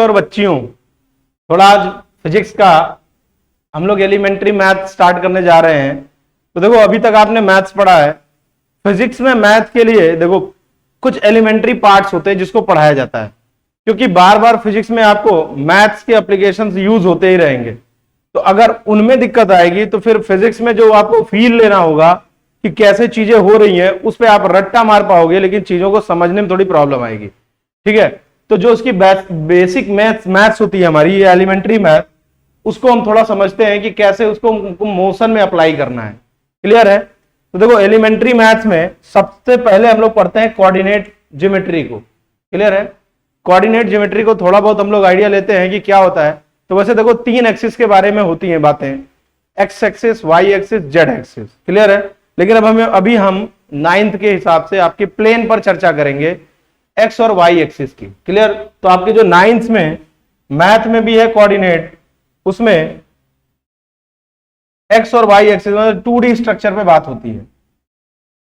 और बच्चियों, थोड़ा आज फिजिक्स का हम लोग एलिमेंट्री मैथ स्टार्ट करने जा रहे हैं। तो देखो अभी तक आपने मैथ्स पढ़ा है। फिजिक्स में मैथ के लिए देखो कुछ एलिमेंट्री पार्ट्स होते हैं जिसको पढ़ाया जाता है, क्योंकि बार बार फिजिक्स में आपको मैथ्स के एप्लीकेशंस यूज होते ही रहेंगे। तो अगर उनमें दिक्कत आएगी तो फिर फिजिक्स में जो आपको फील लेना होगा कि कैसे चीजें हो रही हैं, उस पर आप रट्टा मार पाओगे, लेकिन चीजों को समझने में थोड़ी प्रॉब्लम आएगी। ठीक है, तो जो उसकी बेसिक मैथ्स होती है हमारी, ये एलिमेंट्री मैथ, उसको हम थोड़ा समझते हैं कि कैसे उसको मोशन में अप्लाई करना है। क्लियर है? तो देखो एलिमेंट्री मैथ्स में सबसे पहले हम लोग पढ़ते हैं कोऑर्डिनेट ज्योमेट्री को। क्लियर है? कोऑर्डिनेट ज्योमेट्री को थोड़ा बहुत हम लोग आइडिया लेते हैं कि क्या होता है। तो वैसे देखो 3 एक्सिस के बारे में होती हैं बातें, X axis, Y axis, Z axis. Clear है? लेकिन अभी हम 9th के हिसाब से आपके प्लेन पर चर्चा करेंगे, एक्स और वाई एक्सिस की। क्लियर? तो आपके जो 9th में मैथ में भी है कोऑर्डिनेट, उसमें एक्स और वाई एक्सिस में 2D स्ट्रक्चर पे बात होती है।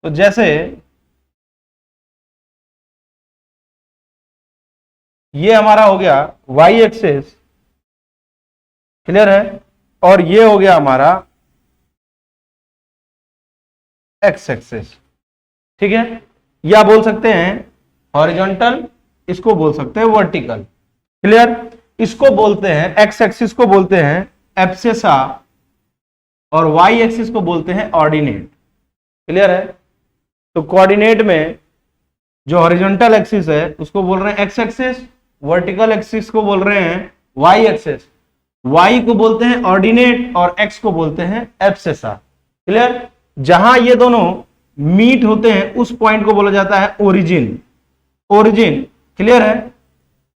तो जैसे ये हमारा हो गया वाई एक्सिस, क्लियर है, और ये हो गया हमारा एक्स एक्सिस। ठीक है, या बोल सकते हैं हॉरिजॉन्टल, इसको बोल सकते हैं वर्टिकल। क्लियर? इसको बोलते हैं, एक्स एक्सिस को बोलते हैं एब्सेसा और वाई एक्सिस को बोलते हैं ऑर्डिनेट। क्लियर है? तो कोऑर्डिनेट में जो हॉरिजॉन्टल एक्सिस है उसको बोल रहे हैं एक्स एक्सिस, वर्टिकल एक्सिस को बोल रहे हैं वाई एक्सिस, वाई को बोलते हैं ऑर्डिनेट और एक्स को बोलते हैं एब्सेसा। क्लियर? जहां ये दोनों मीट होते हैं उस पॉइंट को बोला जाता है ओरिजिन। ओरिजिन, क्लियर है?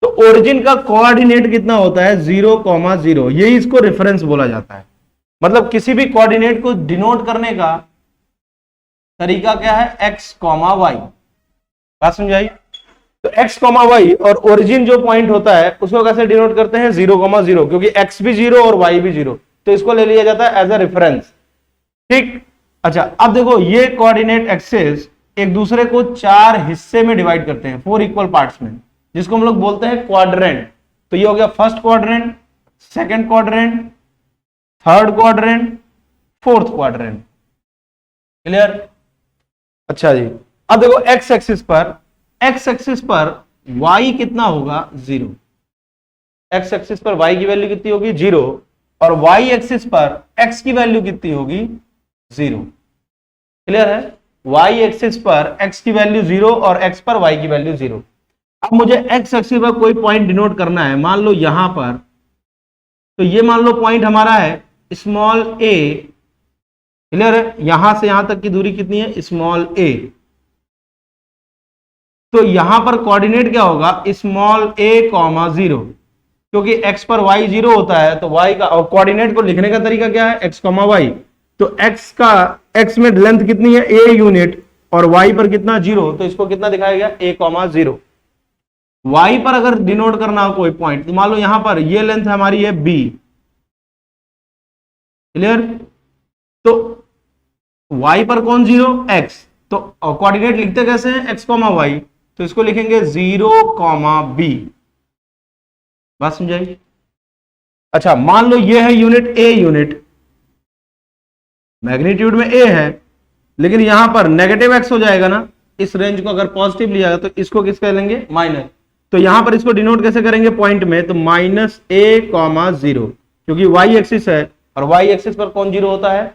तो ओरिजिन का कोऑर्डिनेट कितना होता है? 0,0। यही इसको रेफरेंस बोला जाता है। मतलब किसी भी कोऑर्डिनेट को डिनोट करने का तरीका क्या है? X comma Y. बात समझाई? तो एक्स कॉमा वाई और ओरिजिन जो पॉइंट होता है उसको कैसे डिनोट करते हैं? 0,0, क्योंकि एक्स भी 0 और वाई भी 0, तो इसको ले लिया जाता है एज अ रेफरेंस। ठीक? अच्छा, अब देखो ये कोऑर्डिनेट एक्सिस एक दूसरे को 4 हिस्से में डिवाइड करते हैं, 4 इक्वल पार्ट्स में, जिसको हम लोग बोलते हैं क्वाड्रेंट। तो ये हो गया first quadrant, second quadrant, third quadrant, fourth quadrant. Clear? अच्छा जी, अब देखो एक्स एक्सिस पर y कितना होगा? 0। एक्स एक्सिस पर y की वैल्यू कितनी होगी? 0। और y एक्सिस पर x की वैल्यू कितनी होगी? 0। क्लियर है? y एक्सिस पर x की वैल्यू 0 और x पर y की वैल्यू 0। अब मुझे x एक्सिस पर कोई पॉइंट डिनोट करना है, मान लो यहां पर, तो ये मान लो पॉइंट हमारा है स्मॉल a। क्लियर है? यहां से यहां तक की दूरी कितनी है? Small a। तो यहां पर कोऑर्डिनेट क्या होगा? स्मॉल a, 0, क्योंकि x पर y 0 होता है, तो y का, और कोऑर्डिनेट को लिखने का तरीका क्या है? x, y। तो x में लेंथ कितनी है? a यूनिट, और y पर कितना? 0, तो इसको कितना दिखाया गया? a, 0। y पर अगर डिनोट करना हो कोई पॉइंट, तो मान लो यहां पर ये लेंथ हमारी है b। क्लियर? तो y पर कौन 0? x। तो कोऑर्डिनेट लिखते कैसे हैं? x, y। तो इसको लिखेंगे 0, b। बात समझाई? अच्छा, मान लो ये है यूनिट a यूनिट, मैग्नीट्यूड में a है, लेकिन यहां पर नेगेटिव x हो जाएगा ना। इस रेंज को अगर पॉजिटिव लिया तो इसको किस कह लेंगे? माइनस। तो यहां पर इसको डिनोट कैसे करेंगे पॉइंट में? तो -a, 0, क्योंकि y एक्सिस है, और y एक्सिस पर कौन 0 होता है?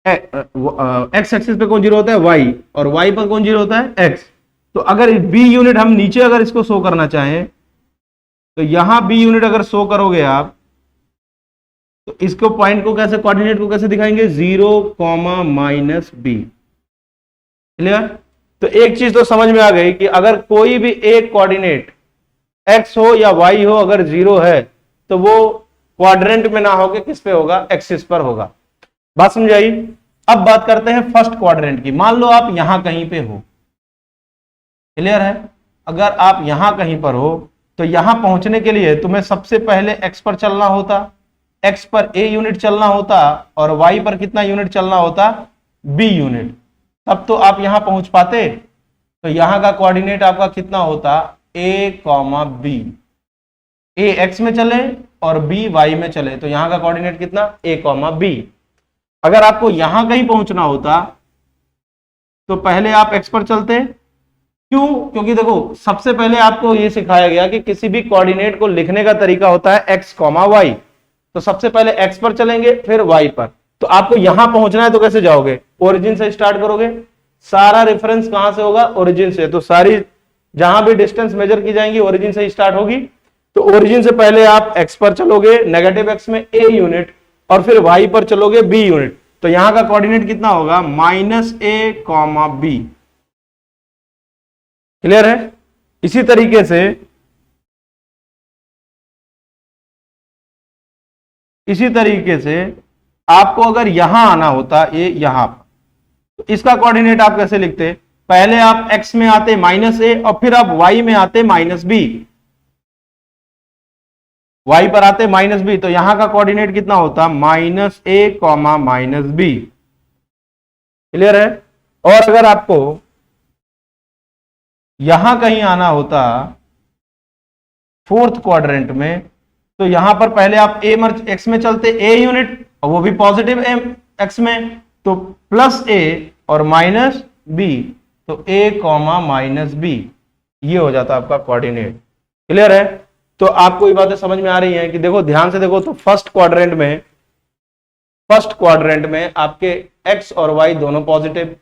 x एक्सिस पे कौन 0 होता है? y। और y पर कौन 0 होता है? x। तो अगर b यूनिट हम नीचे अगर इसको शो करना चाहें, तो यहां b यूनिट अगर शो करोगे आप, तो इसको पॉइंट को कैसे, कोऑर्डिनेट को कैसे दिखाएंगे? 0, -b। क्लियर? तो एक चीज तो समझ में आ गई कि अगर कोई भी एक कोऑर्डिनेट x हो या y हो, अगर 0 है तो वो क्वाड्रेंट में ना होके किस पे होगा? एक्सिस पर होगा। बात समझाई? अब बात करते हैं फर्स्ट क्वाड्रेंट की। मान लो आप यहां कहीं पे हो। क्लियर है? अगर आप यहां कहीं पर हो, तो यहां पहुंचने के लिए तुम्हें सबसे पहले x पर चलना होता, x पर a यूनिट चलना होता, और y पर कितना यूनिट चलना होता? b unit. तब तो आप यहां पहुंच पाते। तो यहां का कोऑर्डिनेट आपका कितना होता? a, b। ए एक्स में चले और बी वाई में चले, तो यहां का कोऑर्डिनेट कितना, ए कॉमा बी। अगर आपको यहां कहीं पहुंचना होता तो पहले आप एक्स पर चलते, क्यों, क्योंकि देखो सबसे पहले आपको ये सिखाया गया कि किसी भी कोऑर्डिनेट को लिखने का तरीका होता है एक्स कॉमा वाई, तो सबसे पहले एक्स पर चलेंगे फिर वाई पर। तो आपको यहां पहुंचना है तो कैसे जाओगे, ओरिजिन से स्टार्ट करोगे, सारा रेफरेंस कहां से होगा, ओरिजिन से, तो सारी जहां भी डिस्टेंस मेजर की जाएंगी ओरिजिन से स्टार्ट होगी। तो ओरिजिन से पहले आप एक्स पर चलोगे नेगेटिव एक्स में ए यूनिट, और फिर वाई पर चलोगे बी यूनिट, तो यहां का कोऑर्डिनेट कितना होगा, माइनस ए कॉमा बी। क्लियर है। इसी तरीके से आपको अगर यहां आना होता, ये यहां पर, तो इसका कोऑर्डिनेट आप कैसे लिखते, पहले आप x में आते माइनस ए और फिर आप y में आते माइनस बी, y पर आते माइनस बी, तो यहां का कोऑर्डिनेट कितना होता, माइनस ए कॉमा माइनस बी। क्लियर है। और अगर आपको यहां कहीं आना होता फोर्थ क्वाड्रेंट में, तो यहां पर पहले आप ए एक्स में चलते, ए यूनिट, और वो भी पॉजिटिव एक्स में, तो प्लस ए और माइनस बी, तो ए कॉमा माइनस बी, ये हो जाता आपका कोऑर्डिनेट। क्लियर है। तो आपको ये बातें समझ में आ रही हैं कि देखो ध्यान से देखो, तो फर्स्ट क्वाड्रेंट में आपके एक्स और वाई दोनों पॉजिटिव,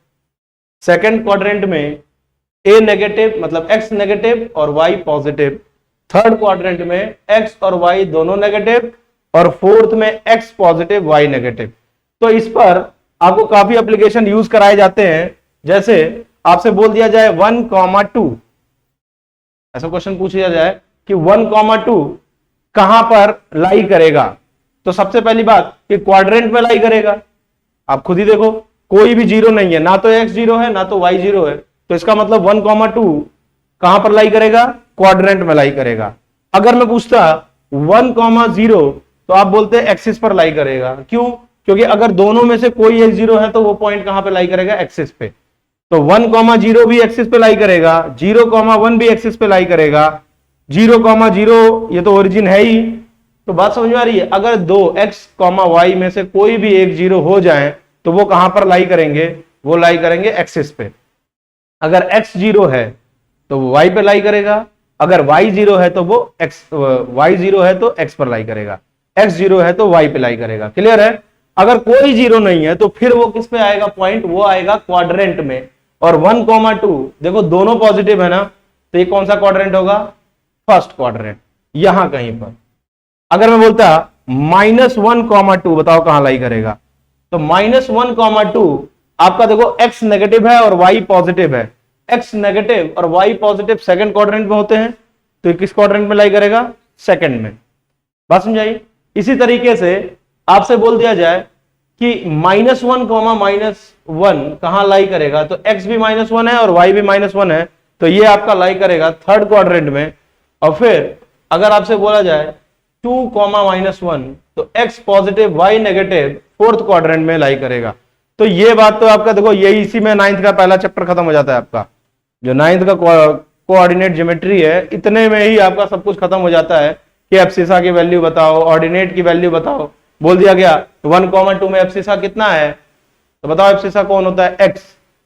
सेकंड क्वाड्रेंट में ए नेगेटिव मतलब एक्स नेगेटिव और वाई पॉजिटिव, थर्ड क्वाड्रेंट में एक्स और वाई दोनों नेगेटिव, और फोर्थ में एक्स पॉजिटिव वाई नेगेटिव। तो इस पर आपको काफी एप्लीकेशन यूज कराए जाते हैं, जैसे आपसे बोल दिया जाए 1,2, ऐसा क्वेश्चन पूछ लिया जाए कि 1,2 कहां पर लाई करेगा, तो सबसे पहली बात कि क्वाड्रेंट में लाई करेगा। आप खुद ही देखो कोई भी जीरो नहीं है, ना तो एक्स जीरो है ना तो वाई जीरो है, तो इसका मतलब 1,2 कहां पर लाई करेगा, क्वाड्रेंट में लाई करेगा। अगर मैं पूछता 1,0 तो आप बोलते एक्सिस पर लाई करेगा, क्यों, क्योंकि अगर दोनों में से कोई एक जीरो है तो वो पॉइंट कहां पे लाई करेगा, एक्सिस पे। तो 1,0 भी एक्सिस पे लाई करेगा, 0,1 भी एक्सिस पे लाई करेगा, 0,0 ये तो ओरिजिन है ही। तो बात समझ में आ रही है। अगर दो एक्स कॉमा वाई में से कोई भी एक जीरो हो जाए तो वो कहां पर लाई करेंगे, वो लाई करेंगे एक्सिस पे। अगर एक्स जीरो है तो वो वाई पे लाई करेगा, अगर वाई जीरो है तो वो वाई जीरो है तो एक्स पर लाई करेगा, एक्स जीरो है तो वाई पे लाई करेगा। क्लियर है। अगर कोई जीरो नहीं है तो फिर वो किस पे आएगा पॉइंट, वो आएगा क्वाड्रेंट में। और 1,2 देखो दोनों पॉजिटिव है ना, तो ये कौन सा क्वाड्रेंट होगा, फर्स्ट क्वाड्रेंट, यहां कहीं पर। अगर मैं बोलता -1,2 बताओ कहां लाई करेगा, तो -1,2 आपका देखो एक्स नेगेटिव है और वाई पॉजिटिव है, एक्स नेगेटिव और वाई पॉजिटिव सेकंड क्वाड्रेंट में होते हैं, तो किस क्वाड्रेंट में लाई करेगा, सेकंड में। बात समझाई। इसी तरीके से आपसे बोल दिया जाए कि -1, -1 कहां लाई करेगा, तो x भी -1 है और y भी -1 है, तो ये आपका लाई करेगा थर्ड क्वाड्रेंट में। और फिर अगर आपसे बोला जाए 2, -1 तो x positive y negative fourth quadrant में लाई करेगा। तो ये बात तो आपका देखो यही इसी में 9th का पहला चैप्टर खत्म हो जाता है। आपका जो 9th का कोऑर्डिनेट ज्योमेट्री है, इतने में ही आपका सब कुछ खत्म हो जाता है कि एब्सिसा की वैल्यू बताओ, ऑर्डिनेट की वैल्यू बताओ। बोल दिया गया 1,2 में एब्सिसा कितना है, तो बताओ एब्सिसा कौन होता है,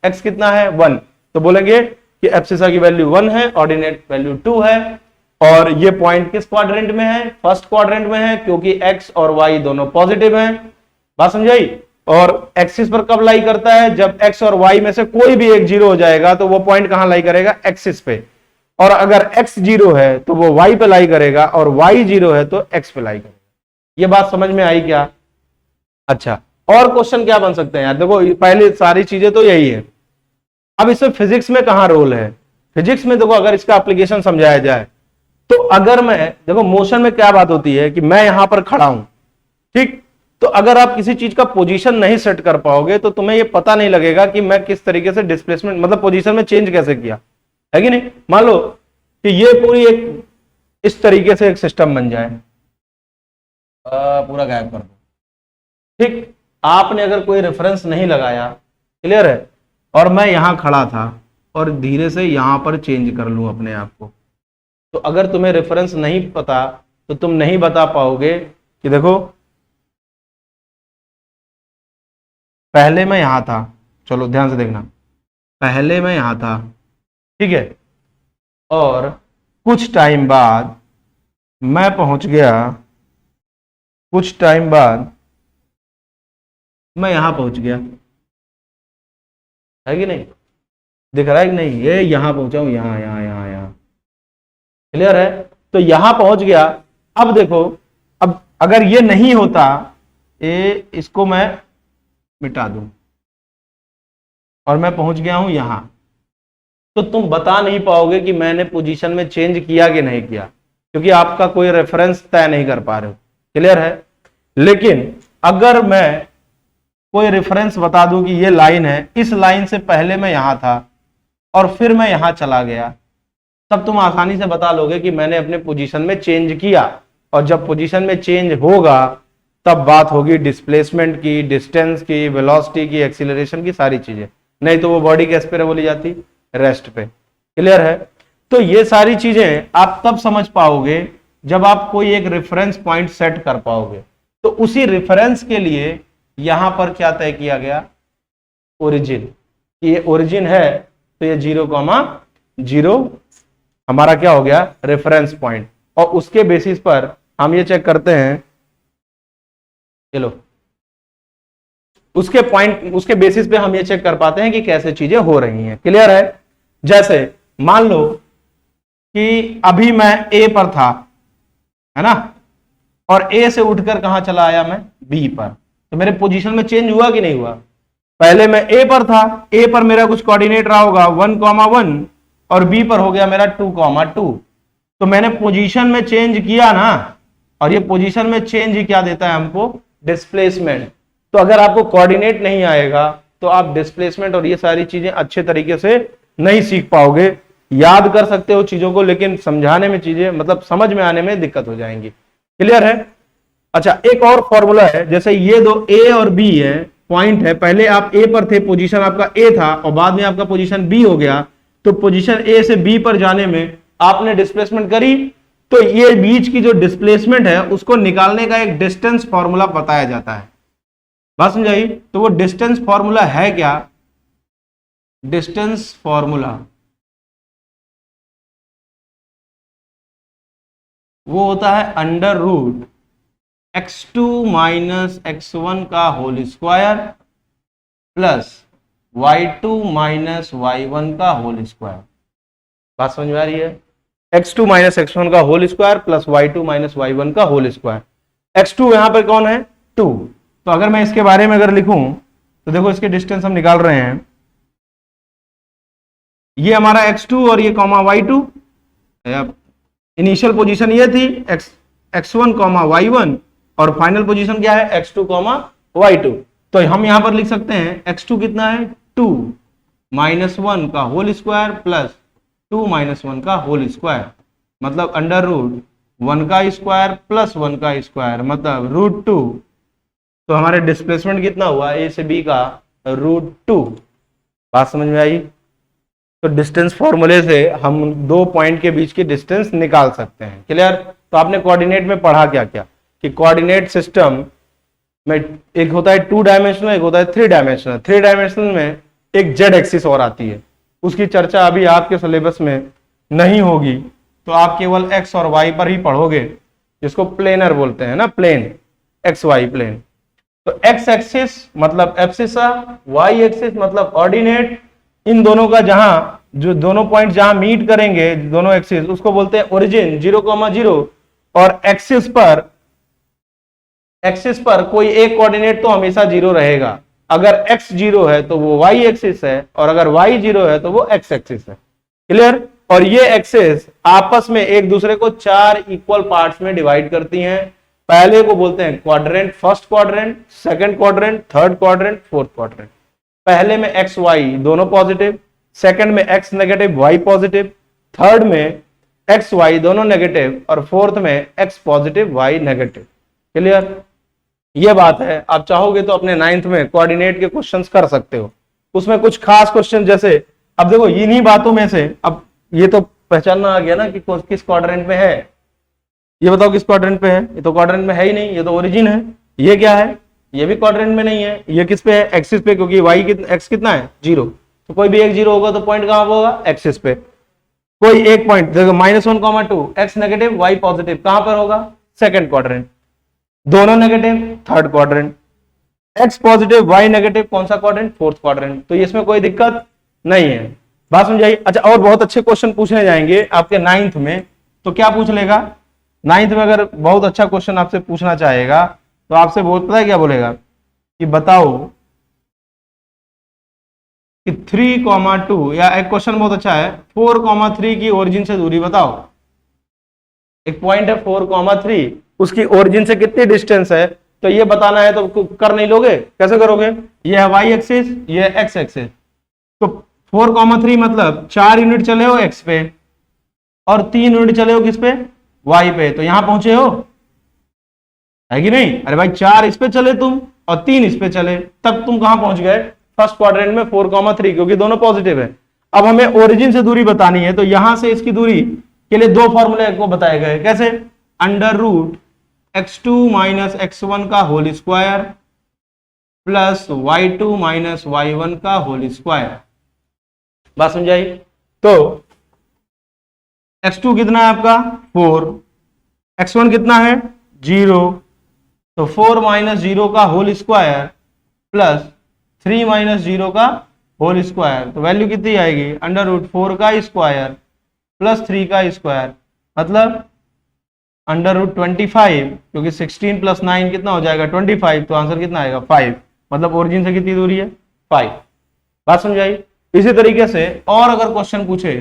x कितना है 1, तो बोलेंगे कि एब्सिसा की वैल्यू 1 है, ऑर्डिनेट वैल्यू 2 है। और ये पॉइंट किस क्वाड्रेंट में है, फर्स्ट क्वाड्रेंट में है, क्योंकि x और y दोनों पॉजिटिव हैं। बात समझाई। और एक्सिस पर कब लाई करता है, जब x और y में से कोई भी एक जीरो हो जाएगा तो वो पॉइंट कहां लाई करेगा, एक्सिस पे। और अगर x जीरो है तो वो y पे लाई करेगा, और y जीरो है तो x पे लाई करेगा। ये बात समझ में आई क्या। अच्छा, और क्वेश्चन क्या बन सकते हैं यार, देखो पहले सारी चीजें तो यही है। अब इसमें फिजिक्स में कहां रोल है, फिजिक्स में देखो अगर इसका एप्लीकेशन समझाया जाए तो अगर मैं देखो मोशन में क्या बात होती है कि मैं यहां पर खड़ा हूं, ठीक, तो अगर आप किसी चीज का पोजीशन नहीं सेट कर पाओगे तो तुम्हें यह पता नहीं लगेगा कि मैं किस तरीके से डिस्प्लेसमेंट मतलब पोजीशन में चेंज कैसे किया है कि नहीं। मान लो कि ये पूरी एक इस तरीके से एक सिस्टम बन जाए, पूरा गायब कर दो, ठीक, आपने अगर कोई रेफरेंस नहीं लगाया, क्लियर है, और मैं यहां खड़ा था और धीरे से यहां पर चेंज कर लूं अपने आप को, तो अगर तुम्हें रेफरेंस नहीं पता तो तुम नहीं बता पाओगे कि देखो पहले मैं यहां था, चलो ध्यान से देखना, पहले मैं यहां था, ठीक है, और कुछ टाइम बाद मैं पहुंच गया, कुछ टाइम बाद मैं यहां पहुंच गया, है कि नहीं, दिख रहा है कि नहीं, ये यहां पहुंचा हूं, यहां यहां यहां यहां, क्लियर है। तो यहां पहुंच गया। अब देखो, अब अगर ये नहीं होता, इसको मैं मिटा दूं और मैं पहुंच गया हूं यहां, तो तुम बता नहीं पाओगे कि मैंने पोजीशन में चेंज किया कि नहीं किया, क्योंकि आपका कोई रेफरेंस तय नहीं कर पा रहे हो, क्लियर है। लेकिन अगर मैं कोई रेफरेंस बता दूं कि ये लाइन है, इस लाइन से पहले मैं यहां था और फिर मैं यहां चला गया, तब तुम आसानी से बता लोगे कि मैंने अपने पोजीशन में चेंज किया। और जब पोजीशन में चेंज होगा तब बात होगी डिस्प्लेसमेंट की, डिस्टेंस की, वेलोसिटी की, एक्सीलरेशन की, सारी चीजें। नहीं तो वो बॉडी किस पे बोली जाती, रेस्ट पे, क्लियर है। तो ये सारी चीजें आप तब समझ पाओगे जब आप कोई एक रेफरेंस पॉइंट सेट कर पाओगे। तो उसी रेफरेंस के लिए यहां पर क्या तय किया गया, ओरिजिन, ये ओरिजिन है, तो ये 0,0 हमारा क्या हो गया, रेफरेंस पॉइंट। और उसके बेसिस पर हम ये चेक करते हैं, चलो उसके बेसिस पे हम ये चेक कर पाते हैं कि कैसे चीजें हो रही हैं, क्लियर है। जैसे मान लो कि अभी मैं ए पर था, है ना, और ए से उठकर कहां चला आया, मैं बी पर, तो मेरे पोजीशन में चेंज हुआ कि नहीं हुआ। पहले मैं ए पर था, ए पर मेरा कुछ कोऑर्डिनेट रहा होगा 1,1 और बी पर हो गया मेरा 2,2, तो मैंने पोजीशन में चेंज किया ना, और ये पोजीशन में चेंज ही क्या देता है हमको, डिस्प्लेसमेंट। तो अगर आपको कोऑर्डिनेट नहीं आएगा तो आप डिस्प्लेसमेंट और ये सारी चीजें अच्छे तरीके से नहीं सीख पाओगे। याद कर सकते हो चीजों को, लेकिन समझाने में चीजें, मतलब समझ में आने में दिक्कत हो जाएंगी, क्लियर है। अच्छा, एक और फॉर्मूला है, जैसे ये दो ए और बी है, पॉइंट है, पहले आप ए पर थे, पोजीशन आपका ए था, और बाद में आपका पोजीशन बी हो गया, तो पोजीशन ए से बी पर जाने में आपने डिस्प्लेसमेंट करी, तो ये बीच की जो डिस्प्लेसमेंट है उसको निकालने का एक डिस्टेंस फॉर्मूला बताया जाता है। बात समझाई। तो वो डिस्टेंस फॉर्मूला है क्या, डिस्टेंस फॉर्मूला वो होता है under root x2 minus x1 का whole square plus y2 minus y1 का होल स्क्वायर। बात समझ में आ रही है, x2 माइनस x1 का whole square plus y2 minus y1 का होल स्क्वायर। x2 यहां पर कौन है, 2। तो अगर मैं इसके बारे में अगर लिखूं तो देखो इसके डिस्टेंस हम निकाल रहे हैं, ये हमारा x2 और ये कॉमा y2, इनिशियल पोजीशन ये थी x1 कॉमा y1 और फाइनल पोजीशन क्या है, x2 कॉमा y2। तो हम यहां पर लिख सकते हैं x2 कितना है, 2 माइनस 1 का होल स्क्वायर प्लस 2 माइनस 1 का होल स्क्वायर, मतलब अंडर रूट 1 का स्क्वायर प्लस 1 का स्क्वायर, मतलब √2। तो हमारे डिस्प्लेसमेंट कितना हुआ, ए से बी का √2। बात समझ में आई। तो डिस्टेंस फॉर्मूले से हम दो पॉइंट के बीच की डिस्टेंस निकाल सकते हैं, क्लियर। तो आपने कोऑर्डिनेट में पढ़ा क्या क्या, कि कोऑर्डिनेट सिस्टम में एक होता है 2 डायमेंशनल, एक होता है 3 डायमेंशनल। 3 डायमेंशनल में एक जेड एक्सिस और आती है, उसकी चर्चा अभी आपके सिलेबस में नहीं होगी, तो आप केवल एक्स और वाई पर ही पढ़ोगे, जिसको प्लेनर बोलते हैं ना, प्लेन, एक्स वाई प्लेन। तो एक्स एक्सिस मतलब एब्सिसा, वाई एक्सिस मतलब ऑर्डिनेट, इन दोनों का जहां जो दोनों पॉइंट जहां मीट करेंगे दोनों एक्सिस, उसको बोलते हैं ओरिजिन 0,0। और एक्सिस पर कोई एक कोऑर्डिनेट तो हमेशा 0 रहेगा। अगर x 0 है तो वो y एक्सिस है, और अगर y 0 है तो वो x एक्सिस है, क्लियर। और ये एक्सिस आपस में एक दूसरे को 4 इक्वल पार्ट्स में डिवाइड करती हैं। पहले को बोलते हैं quadrant, first quadrant, second quadrant, third quadrant, fourth quadrant. पहले में x y दोनों पॉजिटिव, सेकंड में x negative y positive, third में x y दोनों नेगेटिव, और फोर्थ में x positive y negative, clear. ये बात है। आप चाहोगे तो अपने 9th में कोऑर्डिनेट के क्वेश्चंस कर सकते हो, उसमें कुछ खास क्वेश्चन, जैसे अब देखो इन्हीं बातों में से अब ये तो पहचानना आ गया ना कि किस क्वाड्रेंट में है, ये बताओ किस क्वाड्रेंट पे है? ये तो क्वाड्रेंट में है ही नहीं, ये तो ओरिजिन है। ये क्या है? ये भी क्वाड्रेंट में नहीं है। ये किस पे है? एक्सिस पे, क्योंकि वाई एक्स कितना है? 0। तो कोई भी एक 0 होगा तो पॉइंट कहां होगा? एक्सिस पे। कोई एक पॉइंट देखो -1,2 एक्स नेगेटिव वाई पॉजिटिव कहां पर होगा? Second quadrant. दोनों negative third quadrant. X positive Y negative कौन सा क्वाड्रेंट? Fourth quadrant. तो इसमें कोई दिक्कत नहीं है। बात समझाइए। अच्छा, और बहुत अच्छे क्वेश्चन पूछने जाएंगे आपके 9th में, तो क्या पूछ लेगा 9th में? अगर बहुत अच्छा क्वेश्चन आपसे पूछना चाहेगा तो आपसे पता है क्या बोलेगा कि बताओ कि 3,2, या एक क्वेश्चन बहुत अच्छा है, 4,3 की ओरिजिन से दूरी बताओ। एक पॉइंट है 4,3, उसकी ओरिजिन से कितनी डिस्टेंस है, तो ये बताना है। तो कर नहीं लोगे? कैसे करोगे? ये है वाई एक्सिस, ये है एक्स एक्सिस। तो 4,3 मतलब 4 यूनिट चले हो एक्स पे और 3 यूनिट चले हो किस पे? वाई पे। तो यहां पहुंचे हो, है कि नहीं? अरे भाई 4 इस पे चले तुम और 3 इस पे चले, तब तुम कहां पहुंच गए? फर्स्ट क्वाड्रेंट में 4,3, क्योंकि दोनों पॉजिटिव है। अब हमें ओरिजिन से दूरी बतानी है, तो यहां से इसकी दूरी के लिए दो फॉर्मूले को बताए गए। कैसे? √x2 - x1 का whole square plus y2 - y1 का होल स्क्वायर। बात समझाई? तो x2 कितना है आपका? 4, x1 कितना है? 0। तो 4 - 0 का होल स्क्वायर प्लस 3 - 0 का होल स्क्वायर, तो वैल्यू कितनी आएगी? √4 का स्क्वायर प्लस 3 का स्क्वायर, मतलब √25, क्योंकि 16 + 9 कितना हो जाएगा? 25। तो आंसर कितना आएगा? 5। मतलब ओरिजिन से कितनी दूरी है? 5। बात समझाई? इसी तरीके से और अगर क्वेश्चन पूछे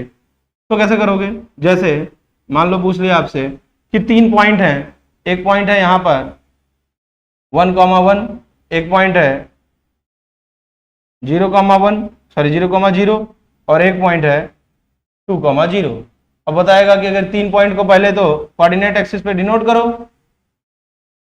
तो कैसे करोगे? जैसे मान लो पूछ लिया आपसे कि 3 पॉइंट हैं, एक पॉइंट है यहां पर 1,1, एक पॉइंट है 0,0 और एक पॉइंट है 2,0। अब बताएगा कि अगर 3 पॉइंट को पहले तो कोऑर्डिनेट एक्सिस पे डिनोट करो।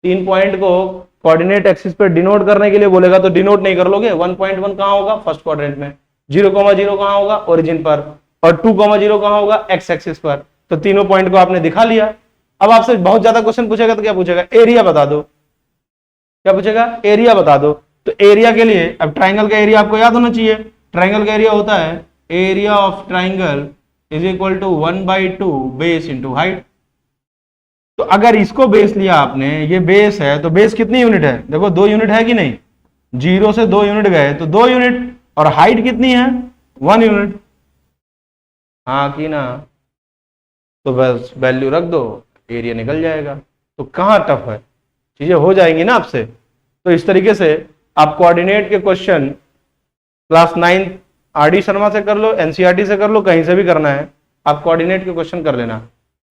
3 पॉइंट को कोऑर्डिनेट एक्सिस पे डिनोट करने के लिए बोलेगा तो डिनोट नहीं कर लोगे। 1.1 कहां होगा? फर्स्ट क्वाड्रेंट में। 0,0 कहां होगा? ओरिजिन पर। और 2,0 कहां होगा? एक्स एक्सिस पर। तो तीनों पॉइंट को आपने दिखा लिया। अब आपसे बहुत ज्यादा क्वेश्चन पूछेगा तो क्या पूछेगा? एरिया बता दो। क्या पूछेगा? एरिया बता दो। तो एरिया के लिए अब ट्राइंगल का एरिया आपको याद होना चाहिए। ट्राइंगल का एरिया होता है area of triangle is equal to 1/2 base into height. तो अगर इसको बेस लिया आपने, ये बेस है, तो बेस कितनी यूनिट है? देखो 2 यूनिट है कि नहीं? 0 से 2 यूनिट गए तो 2 यूनिट, और हाइट कितनी है? 1 यूनिट। हाँ कि ना? तो बस वैल्यू रख दो, एरिया निकल जाएगा। तो कहाँ टफ है? चीजें हो जाएंगी ना आपसे। तो इस तरीके से आप कोऑर्डिनेट के क्वेश्चन क्लास 9 RD शर्मा से कर लो, NCERT से कर लो, कहीं से भी करना है, आप कोऑर्डिनेट के क्वेश्चन कर लेना।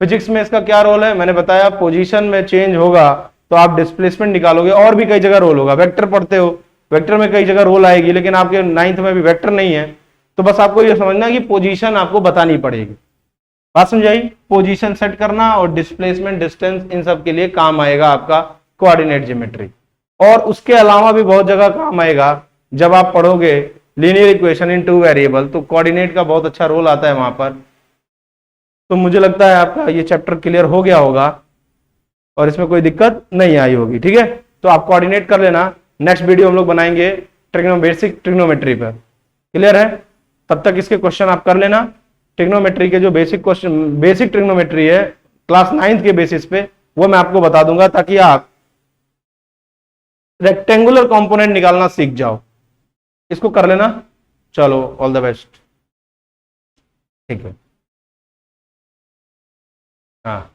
फिजिक्स में इसका क्या रोल है? मैंने बताया, पोजीशन में चेंज होगा तो आप डिस्प्लेसमेंट निकालोगे। और भी कई जगह रोल होगा। वेक्टर पढ़ते हो, वेक्टर में कई जगह रोल आएगी, लेकिन आपके 9th में भी वेक्टर नहीं है। तो बस आपको यह समझना है कि पोजीशन आपको बतानी पड़ेगी। बात समझाई? पोजीशन सेट करना और डिस्प्लेसमेंट, डिस्टेंस, इन सब के लिए काम आएगा आपका कोऑर्डिनेट ज्योमेट्री। और उसके अलावा भी बहुत जगह काम आएगा। जब आप पढ़ोगे लीनियर इक्वेशन इन 2 वेरिएबल, तो कोऑर्डिनेट का बहुत अच्छा रोल आता है वहां पर। तो मुझे लगता है आपका ये चैप्टर क्लियर हो गया होगा और इसमें कोई दिक्कत नहीं आई होगी। ठीक है, तो आप कोऑर्डिनेट कर लेना। नेक्स्ट वीडियो हम लोग बनाएंगे बेसिक ट्रिग्नोमेट्री पर। क्लियर है? तब तक इसके क्वेश्चन आप कर लेना। ट्रिग्नोमेट्री के जो बेसिक क्वेश्चन, बेसिक ट्रिग्नोमेट्री है क्लास 9th के बेसिस पे, वो मैं आपको बता दूंगा, ताकि आप रेक्टेंगुलर कंपोनेंट निकालना सीख जाओ। इसको कर लेना। चलो, ऑल द बेस्ट। ठीक है। हाँ।